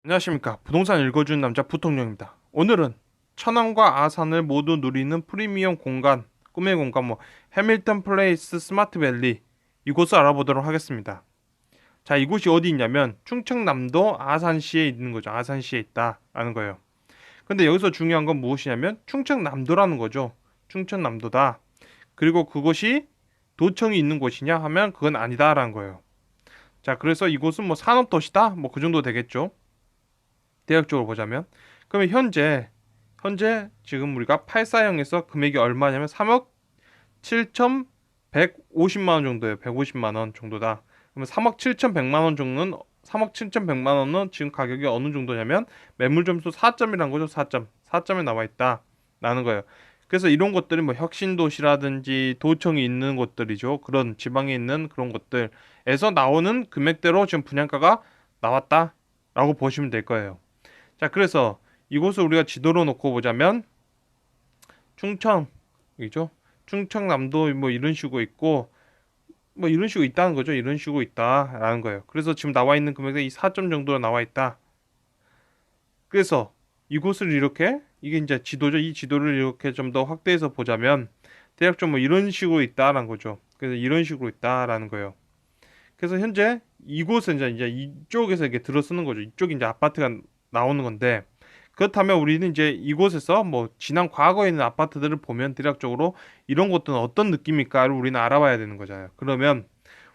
안녕하십니까. 부동산 읽어주는 남자 부통령입니다. 오늘은 천안과 아산을 모두 누리는 프리미엄 공간, 꿈의 공간 해밀턴 플레이스 스마트밸리 이곳을 알아보도록 하겠습니다. 자, 이곳이 어디 있냐면 충청남도 아산시에 있는 거죠. 아산시에 있다라는 거예요. 근데 여기서 중요한 건 무엇이냐면 충청남도라는 거죠. 충청남도다. 그리고 그곳이 도청이 있는 곳이냐 하면 그건 아니다라는 거예요. 자, 그래서 이곳은 산업도시다? 그 정도 되겠죠. 대략적으로 보자면. 그러면 현재 지금 우리가 8사형에서 금액이 얼마냐면 3억 7,150만 원 정도예요. 150만 원 정도다. 그러면 3억 7,100만 원 정도는 3억 7,100만 원은 지금 가격이 어느 정도냐면 매물 점수 4점이라는 거죠. 4점. 4점에 나와 있다. 라는 거예요. 그래서 이런 것들이 혁신도시라든지 도청이 있는 곳들이죠. 그런 지방에 있는 그런 곳들에서 나오는 금액대로 지금 분양가가 나왔다라고 보시면 될 거예요. 자, 그래서 이곳을 우리가 지도로 놓고 보자면 충청이죠. 충청남도 이런 식으로 있고 이런 식으로 있다는 거죠. 이런 식으로 있다라는 거예요. 그래서 지금 나와 있는 금액이 4점 정도로 나와 있다. 그래서 이곳을 이렇게 이게 이제 지도죠. 이 지도를 이렇게 좀 더 확대해서 보자면 대략 좀 이런 식으로 있다라는 거죠. 그래서 이런 식으로 있다라는 거예요. 그래서 현재 이곳은 이제 이쪽에서 이렇게 들어서는 거죠. 이쪽이 이제 아파트가 나오는 건데 그렇다면 우리는 이제 이곳에서 지난 과거에 있는 아파트들을 보면 대략적으로 이런 것들은 어떤 느낌일까를 우리는 알아봐야 되는 거잖아요. 그러면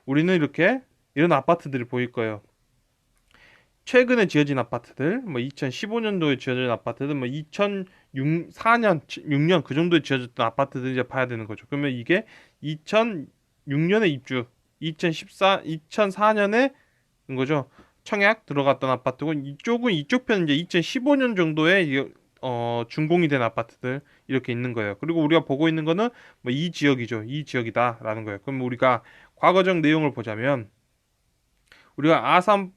우리는 이렇게 이런 아파트들이 보일 거예요. 최근에 지어진 아파트들, 2015년도에 지어진 아파트들, 2004년, 6년 그 정도에 지어졌던 아파트들 이제 봐야 되는 거죠. 그러면 이게 2006년에 입주, 2004년에 인 거죠. 청약 들어갔던 아파트고 이쪽 편은 이제 2015년 정도에 준공이 된 아파트들 이렇게 있는 거예요. 그리고 우리가 보고 있는 거는 이 지역이죠. 이 지역이다라는 거예요. 그럼 우리가 과거적 내용을 보자면 우리가 아산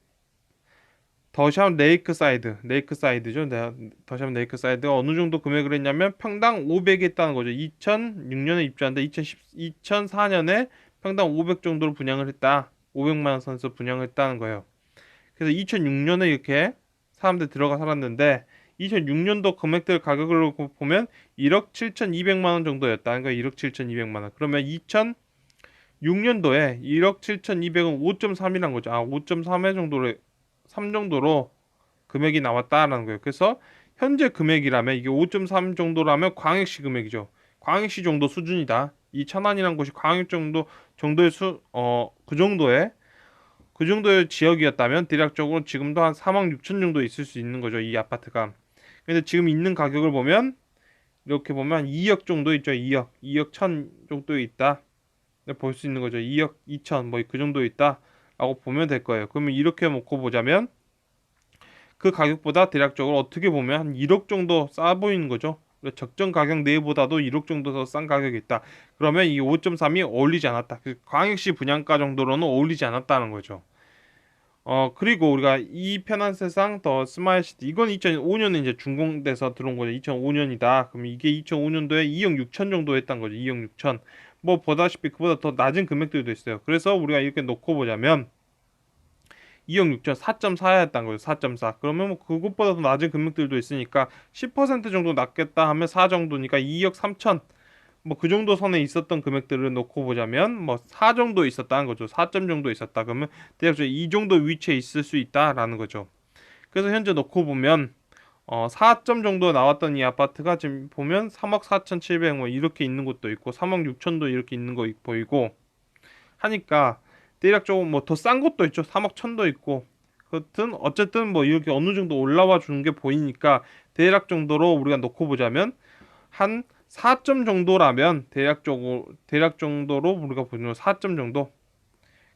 더샵 레이크사이드죠. 더샵 레이크사이드가 어느 정도 금액을 했냐면 평당 500이 했다는 거죠. 2006년에 입주한데 2004년에 평당 500 정도로 분양을 했다. 500만 원 선에서 분양을 했다는 거예요. 그래서 2006년에 이렇게 사람들 들어가 살았는데 2006년도 금액들 가격을 보면 1억 7,200만 원 정도였다는 거예요. 1억 7,200만 원. 그러면 2006년도에 1억 7,200은 5.3이란 거죠. 5.3회 정도로 3 정도로 금액이 나왔다라는 거예요. 그래서 현재 금액이라면 이게 5.3 정도라면 광역시 금액이죠. 광역시 정도 수준이다. 이 천안이라는 곳이 광역 정도의 그 정도의 지역이었다면 대략적으로 지금도 한 4만 6천 정도 있을 수 있는 거죠. 이 아파트가. 근데 지금 있는 가격을 보면 이렇게 보면 2억 정도 있죠. 2억 1천 정도 있다. 볼 수 있는 거죠. 2억 2천 그 정도 있다라고 보면 될 거예요. 그러면 이렇게 놓고 보자면 그 가격보다 대략적으로 어떻게 보면 한 1억 정도 싸 보이는 거죠. 적정 가격 내보다도 1억 정도 더 싼 가격이 있다. 그러면 이 5.3이 어울리지 않았다. 그 광역시 분양가 정도로는 어울리지 않았다는 거죠. 그리고 우리가 이 편한 세상 더 스마일시티 이건 2005년에 이제 준공돼서 들어온 거죠. 2005년이다. 그럼 이게 2005년도에 2억 6천 정도 했던 거죠. 2억 6천. 보다시피 그보다 더 낮은 금액들도 있어요. 그래서 우리가 이렇게 놓고 보자면 2억 6천 4.4였던 거죠. 4.4. 그러면 그것보다 더 낮은 금액들도 있으니까 10% 정도 낮겠다 하면 4 정도니까 2억 3천 그 정도 선에 있었던 금액들을 놓고 보자면 4 정도 있었다는 거죠. 4점 정도 있었다. 그러면 대략적으로 이 정도 위치에 있을 수 있다라는 거죠. 그래서 현재 놓고 보면 4점 정도 나왔던 이 아파트가 지금 보면 3억 4,700 이렇게 있는 곳도 있고 3억 6천도 이렇게 있는 거 보이고 하니까 대략적으로 더 싼 곳도 있죠. 3억 천도 있고 그렇든 어쨌든 이렇게 어느 정도 올라와 주는 게 보이니까 대략 정도로 우리가 놓고 보자면 한 4점 정도라면 대략 정도로 우리가 보면 4점 정도.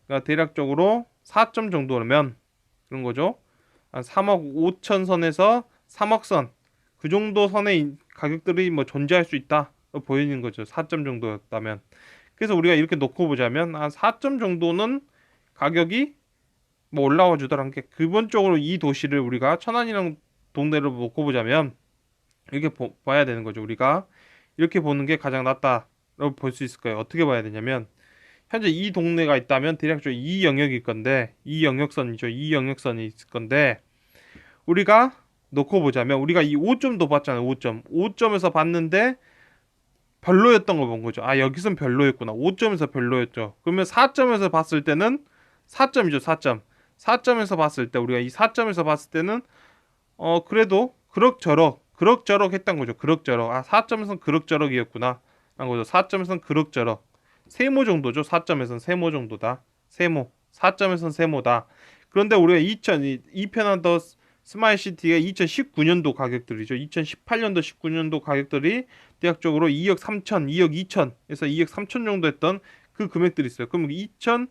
그러니까 대략적으로 4점 정도라면 그런 거죠. 한 3억 5천 선에서 3억 선. 그 정도 선의 가격들이 존재할 수 있다. 보이는 거죠. 4점 정도였다면. 그래서 우리가 이렇게 놓고 보자면 한 4점 정도는 가격이 올라와 주더라는 게 기본적으로 이 도시를 우리가 천안이랑 동네를 놓고 보자면 이렇게 봐야 되는 거죠. 우리가 이렇게 보는 게 가장 낫다라고 볼 수 있을 거예요. 어떻게 봐야 되냐면 현재 이 동네가 있다면 대략적으로 이 영역일 건데 이 영역선이죠. 이 영역선이 있을 건데 우리가 놓고 보자면 우리가 이 5점도 봤잖아요. 5점. 5점에서 봤는데 별로였던 걸 본 거죠. 아, 여기선 별로였구나. 5점에서 별로였죠. 그러면 4점에서 봤을 때는 4점이죠. 4점. 4점에서 봤을 때 우리가 이 4점에서 봤을 때는 그래도 그럭저럭 했던 거죠. 그럭저럭. 아, 4점에서는 그럭저럭이었구나. 한 거죠. 4점에서는 그럭저럭. 세모 정도죠. 4점에서는 세모 정도다. 세모. 4점에서는 세모다. 그런데 우리가 2편 더 스마일 시티가 2019년도 가격들이죠. 2018년도 19년도 가격들이 대략적으로 2억 3천, 2억 2천에서 2억 3천 정도 했던 그 금액들이 있어요. 그럼 2억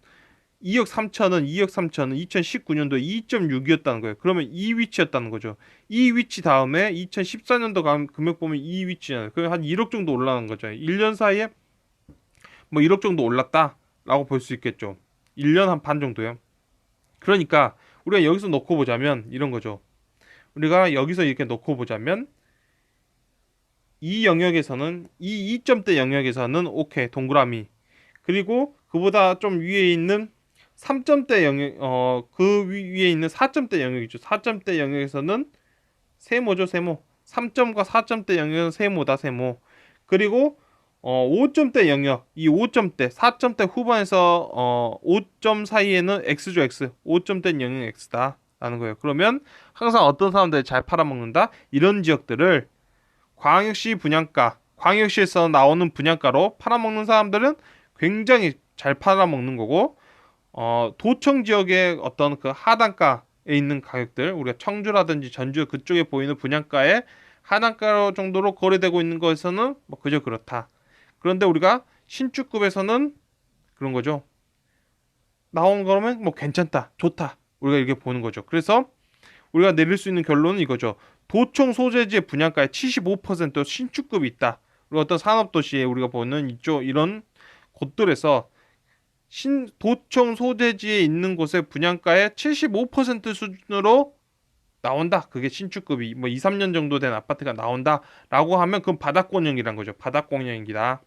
3천은 2억 3천은 2019년도에 2.6이었다는 거예요. 그러면 이 위치였다는 거죠. 이 위치 다음에 2014년도 금액 보면 이 위치잖아요. 그럼 한 1억 정도 올라간 거죠. 1년 사이에 뭐 1억 정도 올랐다라고 볼 수 있겠죠. 1년 한 반 정도요. 그러니까 우리가 여기서 놓고 보자면 이런 거죠. 우리가 여기서 이렇게 놓고 보자면 이 영역에서는 이 2점대 영역에서는 오케이 동그라미. 그리고 그보다 좀 위에 있는 3점대 영역 그 위에 있는 4점대 영역이죠. 4점대 영역에서는 세모죠, 세모. 3점과 4점대 영역은 세모다, 세모. 그리고 5점대 영역, 이 5점대, 4점대 후반에서 5점 사이에는 X죠, X. 5점대 영역 X다. 라는 거예요. 그러면 항상 어떤 사람들이 잘 팔아먹는다? 이런 지역들을 광역시 분양가, 광역시에서 나오는 분양가로 팔아먹는 사람들은 굉장히 잘 팔아먹는 거고, 도청 지역의 어떤 그 하단가에 있는 가격들, 우리가 청주라든지 전주 그쪽에 보이는 분양가에 하단가 정도로 거래되고 있는 것에서는 뭐 그저 그렇다. 그런데 우리가 신축급에서는 그런 거죠. 나오는 거라면 뭐 괜찮다, 좋다. 우리가 이렇게 보는 거죠. 그래서 우리가 내릴 수 있는 결론은 이거죠. 도청 소재지의 분양가의 75% 신축급이 있다. 그리고 어떤 산업도시에 우리가 보는 이런 곳들에서 도청 소재지에 있는 곳의 분양가의 75% 수준으로 나온다. 그게 신축급이 뭐 2, 3년 정도 된 아파트가 나온다라고 하면 그건 바닥권형이란 거죠. 바닥권형이다.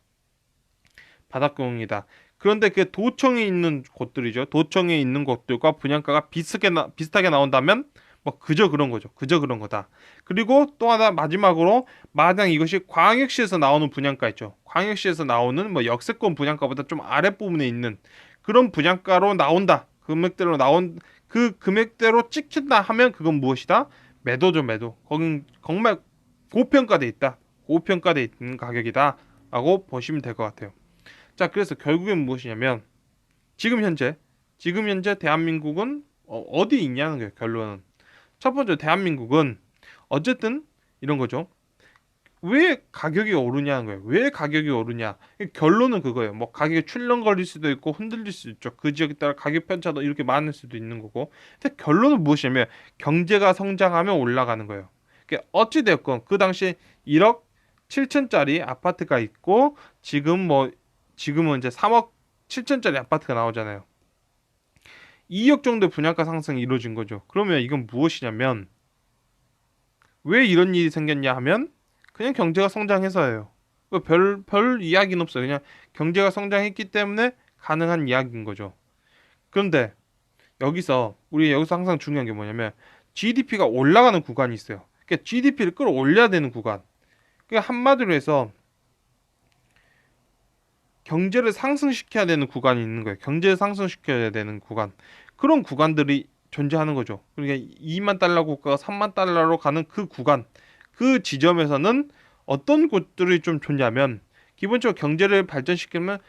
바닥권형이다. 그런데 그 도청에 있는 곳들이죠. 도청에 있는 곳들과 분양가가 비슷하게 나온다면 뭐 그저 그런 거죠. 그저 그런 거다. 그리고 또 하나 마지막으로 만약 이것이 광역시에서 나오는 분양가 있죠. 광역시에서 나오는 뭐 역세권 분양가보다 좀 아랫부분에 있는 그런 분양가로 나온다. 금액대로 나온 그 금액대로 찍힌다 하면 그건 무엇이다? 매도죠, 매도. 거긴 정말 고평가돼 있다. 고평가돼 있는 가격이다라고 보시면 될 것 같아요. 자, 그래서 결국엔 무엇이냐면 지금 현재 대한민국은 어디 있냐는 거예요. 결론은 첫 번째 대한민국은 어쨌든 이런 거죠. 왜 가격이 오르냐는 거예요. 왜 가격이 오르냐? 결론은 그거예요. 뭐 가격이 출렁거릴 수도 있고 흔들릴 수도 있죠. 그 지역에 따라 가격 편차도 이렇게 많을 수도 있는 거고. 근데 결론은 무엇이냐면 경제가 성장하면 올라가는 거예요. 어찌 됐건 그 당시 1억 7천짜리 아파트가 있고 지금은 이제 3억 7천짜리 아파트가 나오잖아요. 2억 정도의 분양가 상승이 이루어진 거죠. 그러면 이건 무엇이냐면 왜 이런 일이 생겼냐 하면 그냥 경제가 성장해서예요. 별 이야기는 없어요. 그냥 경제가 성장했기 때문에 가능한 이야기인 거죠. 그런데 우리 여기서 항상 중요한 게 뭐냐면 GDP가 올라가는 구간이 있어요. 그러니까 GDP를 끌어올려야 되는 구간. 그러니까 한마디로 해서 경제를 상승시켜야 되는 구간이 있는 거예요. 경제를 상승시켜야 되는 구간. 그런 구간들이 존재하는 거죠. 그러니까 2만 달러 국가가 3만 달러로 가는 그 구간, 그 지점에서는 어떤 곳들이 좀 존재하면 기본적으로 경제를 발전시키면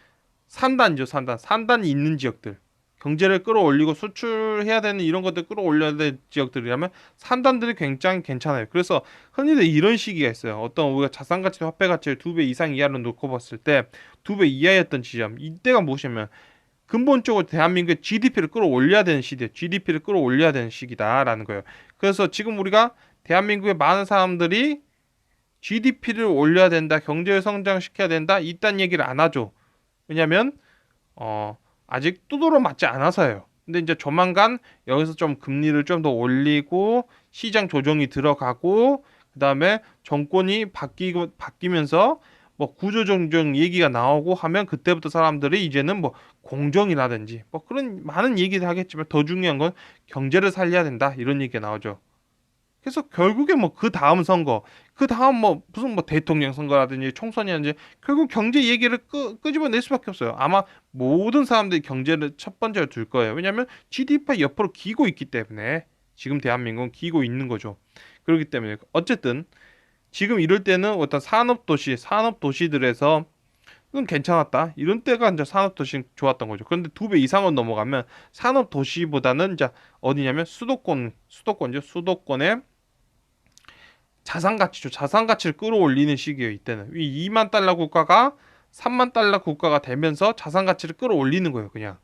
산단이죠, 산단. 산단이 있는 지역들. 경제를 끌어올리고 수출해야 되는 이런 것들 끌어올려야 될 지역들이라면 산단들이 굉장히 괜찮아요. 그래서 흔히들 이런 시기가 있어요. 어떤 우리가 자산가치, 화폐가치를 2배 이상 이하로 놓고 봤을 때 2배 이하였던 지점. 이때가 무엇이냐면 근본적으로 대한민국의 GDP를 끌어올려야 되는 시대, GDP를 끌어올려야 되는 시기다라는 거예요. 그래서 지금 우리가 대한민국의 많은 사람들이 GDP를 올려야 된다, 경제를 성장시켜야 된다, 이딴 얘기를 안 하죠. 왜냐면 아직 두드러 맞지 않아서예요. 근데 이제 조만간 여기서 좀 금리를 좀 더 올리고 시장 조정이 들어가고 그다음에 정권이 바뀌면서 뭐 구조조정 얘기가 나오고 하면 그때부터 사람들이 이제는 뭐 공정이라든지 뭐 그런 많은 얘기를 하겠지만 더 중요한 건 경제를 살려야 된다 이런 얘기가 나오죠. 그래서 결국에 뭐 그 다음 선거, 그 다음 뭐 무슨 뭐 대통령 선거라든지 총선이라든지 결국 경제 얘기를 끄집어낼 수밖에 없어요. 아마 모든 사람들이 경제를 첫 번째로 둘 거예요. 왜냐하면 GDP가 옆으로 기고 있기 때문에 지금 대한민국은 기고 있는 거죠. 그렇기 때문에 어쨌든 지금 이럴 때는 어떤 산업 도시들에서 괜찮았다. 이런 때가 이제 산업 도시 좋았던 거죠. 그런데 2배 이상은 넘어가면 산업 도시보다는 이제 어디냐면 수도권이죠. 수도권에 자산 가치죠. 자산 가치를 끌어올리는 시기예요. 이때는 이 2만 달러 국가가 3만 달러 국가가 되면서 자산 가치를 끌어올리는 거예요. 그냥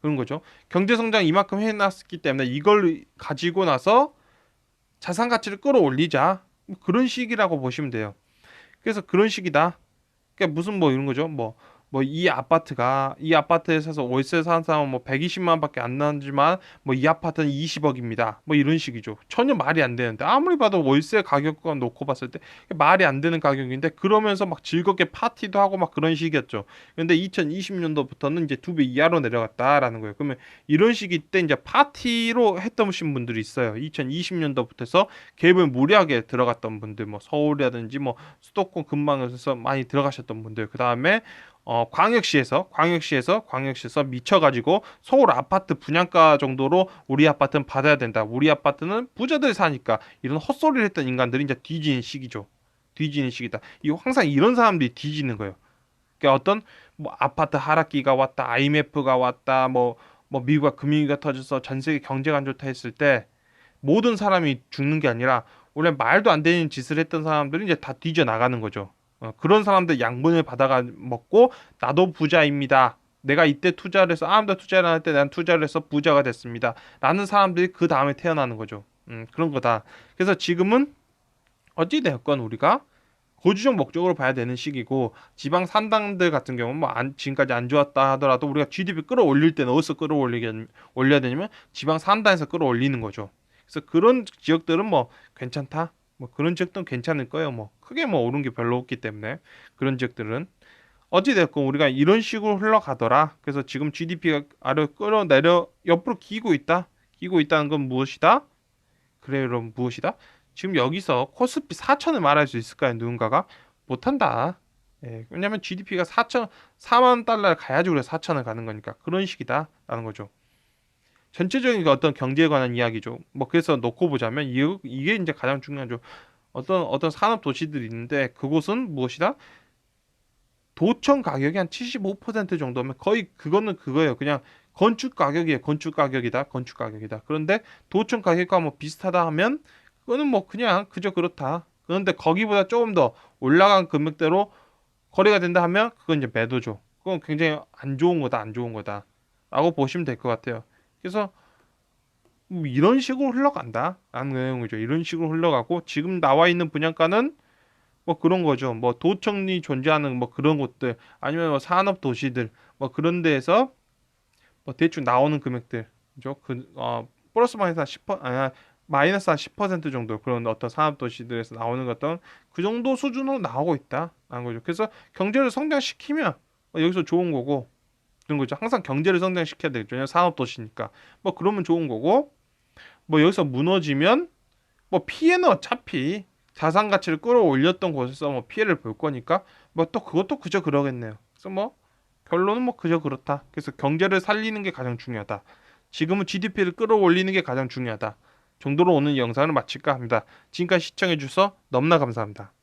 그런 거죠. 경제 성장 이만큼 해놨기 때문에 이걸 가지고 나서 자산 가치를 끌어올리자. 뭐 그런 시기라고 보시면 돼요. 그래서 그런 시기다. 그러니까 무슨 뭐 이런 거죠. 뭐 이 아파트에서 월세 사는 사람은 뭐 120만 원밖에 안 나지만 뭐 이 아파트는 20억입니다. 뭐 이런 식이죠. 전혀 말이 안 되는데 아무리 봐도 월세 가격과 놓고 봤을 때 말이 안 되는 가격인데 그러면서 막 즐겁게 파티도 하고 막 그런 식이었죠. 근데 2020년도부터는 이제 2배 이하로 내려갔다라는 거예요. 그러면 이런 시기 때 이제 파티로 했던 분들이 있어요. 2020년도부터 해서 갭을 무리하게 들어갔던 분들 뭐 서울이라든지 뭐 수도권 근방에서 많이 들어가셨던 분들 그 다음에 광역시에서 미쳐가지고 서울 아파트 분양가 정도로 우리 아파트는 받아야 된다. 우리 아파트는 부자들이 사니까 이런 헛소리를 했던 인간들이 이제 뒤지는 시기죠. 뒤지는 시기다. 이 항상 이런 사람들이 뒤지는 거예요. 그러니까 어떤 뭐 아파트 하락기가 왔다, IMF가 왔다, 뭐 미국과 금융위기가 터져서 전 세계 경제가 안 좋다 했을 때 모든 사람이 죽는 게 아니라 원래 말도 안 되는 짓을 했던 사람들이 이제 다 뒤져 나가는 거죠. 그런 사람들 양분을 받아가 먹고 나도 부자입니다. 내가 이때 투자를 해서 아무도 투자를 안 할 때 난 투자를 해서 부자가 됐습니다. 라는 사람들이 그 다음에 태어나는 거죠. 그런 거다. 그래서 지금은 어찌 되었건 우리가 거주적 목적으로 봐야 되는 시기고 지방 산당들 같은 경우는 지금까지 안 좋았다 하더라도 우리가 GDP 끌어올릴 때는 어디서 올려야 되냐면 지방 산당에서 끌어올리는 거죠. 그래서 그런 지역들은 뭐 괜찮다. 뭐 그런 지역들은 괜찮을 거예요. 뭐 크게 뭐 오른 게 별로 없기 때문에 그런 지역들은 어찌됐건 우리가 이런 식으로 흘러가더라. 그래서 지금 GDP가 아래 끌어내려 옆으로 기고 있다. 기고 있다는 건 무엇이다? 그래 여러분 무엇이다? 지금 여기서 코스피 4천을 말할 수 있을까요? 누군가가? 못한다. 예, 왜냐면 GDP가 4만 달러를 가야지 우리가 4천을 가는 거니까 그런 식이다라는 거죠. 전체적인 그 어떤 경제에 관한 이야기죠. 뭐 그래서 놓고 보자면 이게 이제 가장 중요하죠. 어떤 산업 도시들이 있는데 그곳은 무엇이다? 도청 가격이 한 75% 정도면 거의 그거는 그거예요. 그냥 건축 가격이에요. 건축 가격이다. 건축 가격이다. 그런데 도청 가격과 뭐 비슷하다 하면 그거는 뭐 그냥 그저 그렇다. 그런데 거기보다 조금 더 올라간 금액대로 거래가 된다 하면 그건 이제 매도죠. 그건 굉장히 안 좋은 거다. 안 좋은 거다. 라고 보시면 될 것 같아요. 그래서 뭐 이런 식으로 흘러간다. 라는 내용이죠. 이런 식으로 흘러가고 지금 나와 있는 분양가는 뭐 그런 거죠. 뭐 도청이 존재하는 뭐 그런 곳들 아니면 뭐 산업 도시들 뭐 그런 데에서 뭐 대충 나오는 금액들 그죠? 플러스 마이너스 한 10%, 마이너스 한 10% 정도 그런 어떤 산업 도시들에서 나오는 어떤 그 정도 수준으로 나오고 있다라는 거죠. 그래서 경제를 성장시키면 여기서 좋은 거고 그런 거죠. 항상 경제를 성장시켜야 되겠죠. 왜냐면 산업 도시니까 뭐 그러면 좋은 거고 뭐 여기서 무너지면 뭐 피해는 어차피 자산 가치를 끌어올렸던 곳에서 뭐 피해를 볼 거니까 뭐 또 그것도 그저 그러겠네요. 그래서 뭐 결론은 뭐 그저 그렇다. 그래서 경제를 살리는 게 가장 중요하다. 지금은 GDP를 끌어올리는 게 가장 중요하다. 정도로 오늘 영상을 마칠까 합니다. 지금까지 시청해 주셔서 너무나 감사합니다.